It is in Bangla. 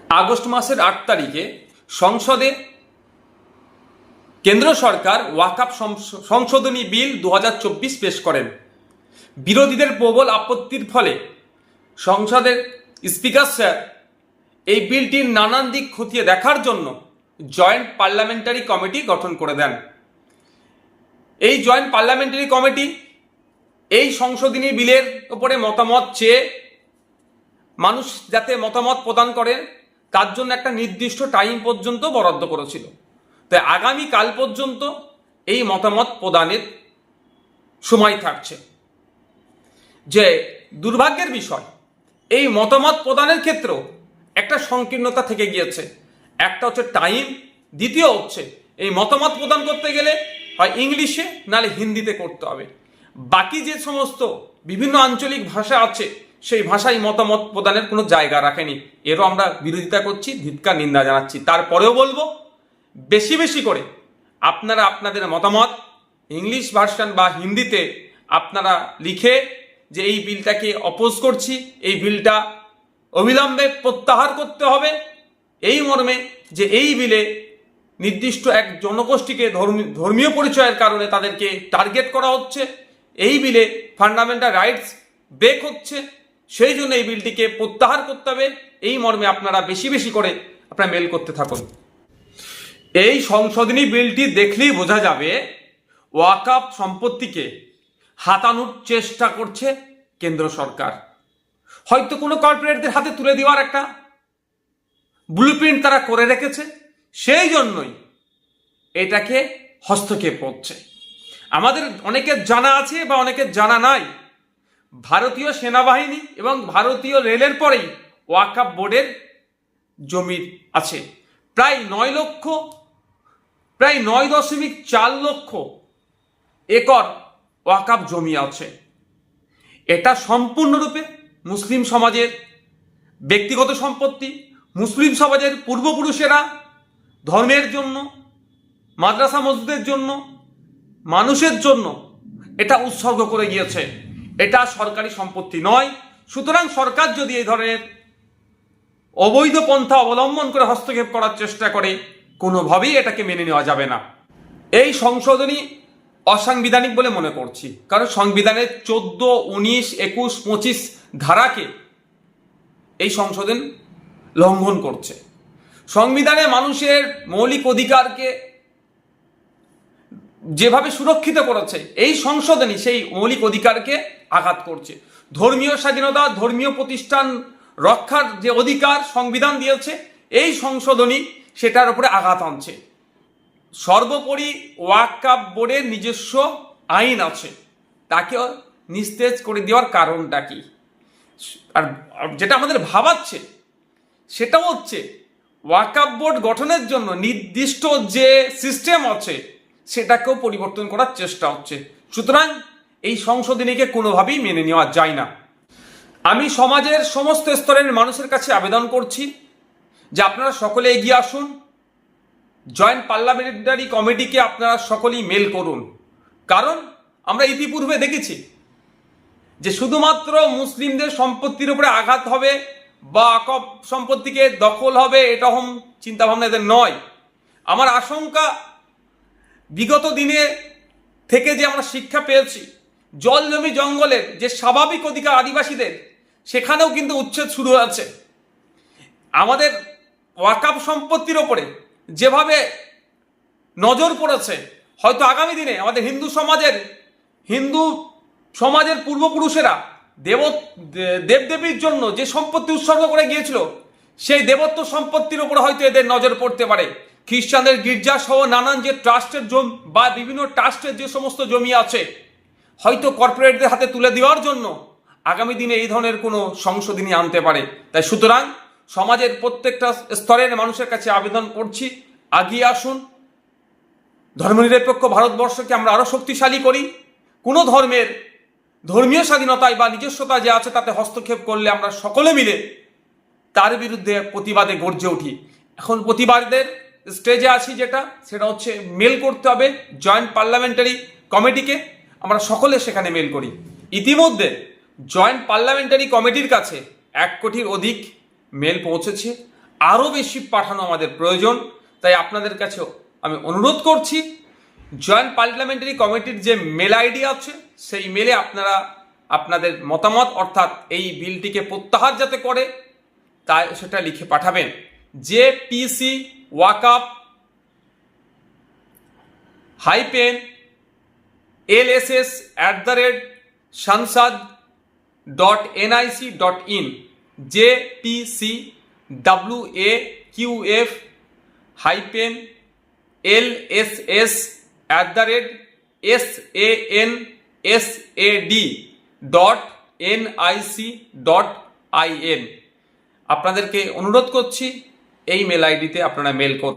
আগস্ট মাসের 8 তারিখে সংসদে কেন্দ্র সরকার ওয়াকফ সংশোধনী বিল 2024 পেশ করেন। বিরোধীদের প্রবল আপত্তির ফলে সংসদের স্পিকার স্যার এই বিলটির নানান দিক খতিয়ে দেখার জন্য জয়েন্ট পার্লামেন্টারি কমিটি গঠন করে দেন। এই জয়েন্ট পার্লামেন্টারি কমিটি এই সংশোধনী বিলের উপরে মতামত চেয়ে মানুষ যাতে মতামত প্রদান করে তার জন্য একটা নির্দিষ্ট টাইম পর্যন্ত বরাদ্দ করেছিল। তাই আগামীকাল পর্যন্ত এই মতামত প্রদানের সময় থাকছে। যে দুর্ভাগ্যের বিষয়, এই মতামত প্রদানের ক্ষেত্রেও একটা সংকীর্ণতা থেকে গিয়েছে। একটা হচ্ছে টাইম, দ্বিতীয় হচ্ছে এই মতামত প্রদান করতে গেলে হয় ইংলিশে নাহলে হিন্দিতে করতে হবে। বাকি যে সমস্ত বিভিন্ন আঞ্চলিক ভাষা আছে সেই ভাষায় মতামত প্রদানের কোনো জায়গা রাখেনি। এরও আমরা বিরোধিতা করছি, ধিক্কার নিন্দা জানাচ্ছি। তারপরেও বলবো, বেশি বেশি করে আপনারা আপনাদের মতামত ইংলিশ ভার্সন বা হিন্দিতে আপনারা লিখে যে এই বিলটাকে অপোজ করছি, এই বিলটা অবিলম্বে প্রত্যাহার করতে হবে, এই মর্মে যে এই বিলে নির্দিষ্ট এক জনগোষ্ঠীকে ধর্মীয় পরিচয়ের কারণে তাদেরকে টার্গেট করা হচ্ছে, এই বিলে ফান্ডামেন্টাল রাইটস ব্রেক হচ্ছে, সেই জন্য এই বিলটিকে প্রত্যাহার করতে হবে। এই মর্মে আপনারা বেশি বেশি করে আপনারা মেল করতে থাকুন। এই সংশোধনী বিলটি দেখলেই বোঝা যাবে ওয়াকফ সম্পত্তিকে হাতানোর চেষ্টা করছে কেন্দ্র সরকার। হয়তো কোনো কর্পোরেটদের হাতে তুলে দেওয়ার একটা ব্লুপ্রিন্ট তারা করে রেখেছে, সেই জন্যই এটাকে হস্তক্ষেপ করছে। আমাদের অনেকের জানা আছে বা অনেকের জানা নাই, ভারতীয় সেনাবাহিনী এবং ভারতীয় রেলের পরেই ওয়াকফ বোর্ডের জমি আছে প্রায় 9.4 লক্ষ একর ওয়াকফ জমি আছে। এটা সম্পূর্ণরূপে মুসলিম সমাজের ব্যক্তিগত সম্পত্তি। মুসলিম সমাজের পূর্বপুরুষেরা ধর্মের জন্য, মাদ্রাসা মসজিদের জন্য, মানুষের জন্য এটা উৎসর্গ করে গিয়েছে। এটা সরকারি সম্পত্তি নয়। সুতরাং সরকার যদি এই ধরনের অবৈধ পন্থা অবলম্বন করে হস্তক্ষেপ করার চেষ্টা করে, কোনোভাবেই এটাকে মেনে নেওয়া যাবে না। এই সংশোধনী অসাংবিধানিক বলে মনে করছি, কারণ সংবিধানের 14, 19, 21, 25 ধারাকে এই সংশোধন লঙ্ঘন করছে। সংবিধানে মানুষের মৌলিক অধিকারকে যেভাবে সুরক্ষিত করেছে, এই সংশোধনী সেই মৌলিক অধিকারকে আঘাত করছে। ধর্মীয় স্বাধীনতা, ধর্মীয় প্রতিষ্ঠান রক্ষার যে অধিকার সংবিধান দিয়েছে, এই সংশোধনী সেটার উপরে আঘাত আনছে। সর্বোপরি ওয়াকফ বোর্ডের নিজস্ব আইন আছে, তাকে নিস্তেজ করে দেওয়ার কারণটা কি? আর যেটা আমাদের ভাবাচ্ছে সেটা হচ্ছে ওয়াকফ বোর্ড গঠনের জন্য নির্দিষ্ট যে সিস্টেম আছে সেটাকেও পরিবর্তন করার চেষ্টা হচ্ছে। সুতরাং এই সংশোধনীকে কোনোভাবেই মেনে নেওয়া যায় না। আমি সমাজের সমস্ত স্তরের মানুষের কাছে আবেদন করছি যে আপনারা সকলে এগিয়ে আসুন, জয়েন্ট পার্লামেন্টারি কমিটিকে আপনারা সকলেই মেল করুন। কারণ আমরা ইতিপূর্বে দেখেছি যে শুধুমাত্র মুসলিমদের সম্পত্তির উপরে আঘাত হবে বা ওয়াকফ সম্পত্তিকে দখল হবে, এরকম চিন্তাভাবনা এদের নয়। আমার আশঙ্কা, বিগত দিনে থেকে যে আমরা শিক্ষা পেয়েছি, জল জমি জঙ্গলের যে স্বাভাবিক অধিকার আদিবাসীদের, সেখানেও কিন্তু উচ্ছেদ শুরু হয়েছে। আমাদের ওয়াকফ সম্পত্তির ওপরে যেভাবে নজর পড়েছে, হয়তো আগামী দিনে আমাদের হিন্দু সমাজের পূর্বপুরুষেরা দেবদেবীর জন্য যে সম্পত্তি উৎসর্গ করে গিয়েছিল, সেই দেবত্ব সম্পত্তির উপরে হয়তো এদের নজর পড়তে পারে। খ্রিস্টানদের গির্জা সহ নানান যে ট্রাস্টের জমি বা বিভিন্ন ট্রাস্টের যে সমস্ত জমি আছে, হয়তো কর্পোরেটদের হাতে তুলে দেওয়ার জন্য আগামী দিনে এই ধরনের কোনো সংশোধনী আনতে পারে। তাই সুতরাং সমাজের প্রত্যেকটা স্তরের মানুষের কাছে আবেদন করছি, এগিয়ে আসুন। ধর্মনিরপেক্ষ ভারতবর্ষকে আমরা আরও শক্তিশালী করি। কোনো ধর্মের ধর্মীয় স্বাধীনতায় বা নিজস্বতা যে আছে তাতে হস্তক্ষেপ করলে আমরা সকলে মিলে তার বিরুদ্ধে প্রতিবাদে গর্জে উঠি। এখন প্রতিবাদের স্টেজে আছি, সেটা হচ্ছে মেল করতে হবে জয়েন্ট পার্লামেন্টারি কমিটিকে। আমরা সকলে সেখানে মেল করি। ইতিমধ্যে জয়েন্ট পার্লামেন্টারি কমিটির কাছে 1 কোটির অধিক মেল পৌঁছেছে। আরও বেশি পাঠানো আমাদের প্রয়োজন। তাই আপনাদের কাছেও আমি অনুরোধ করছি, জয়েন্ট পার্লামেন্টারি কমিটির যে মেল আইডি আছে সেই মেলে আপনারা আপনাদের মতামত অর্থাৎ এই বিলটিকে প্রত্যাহার যাতে করে তাই সেটা লিখে পাঠাবেন। JPC ওয়াকআপ -lss@sansad.nic.in JPC WAQF LSS@sansad.nic.in আপনাদেরকে অনুরোধ করছি এই মেল আইডিতে আপনারা মেল করতে।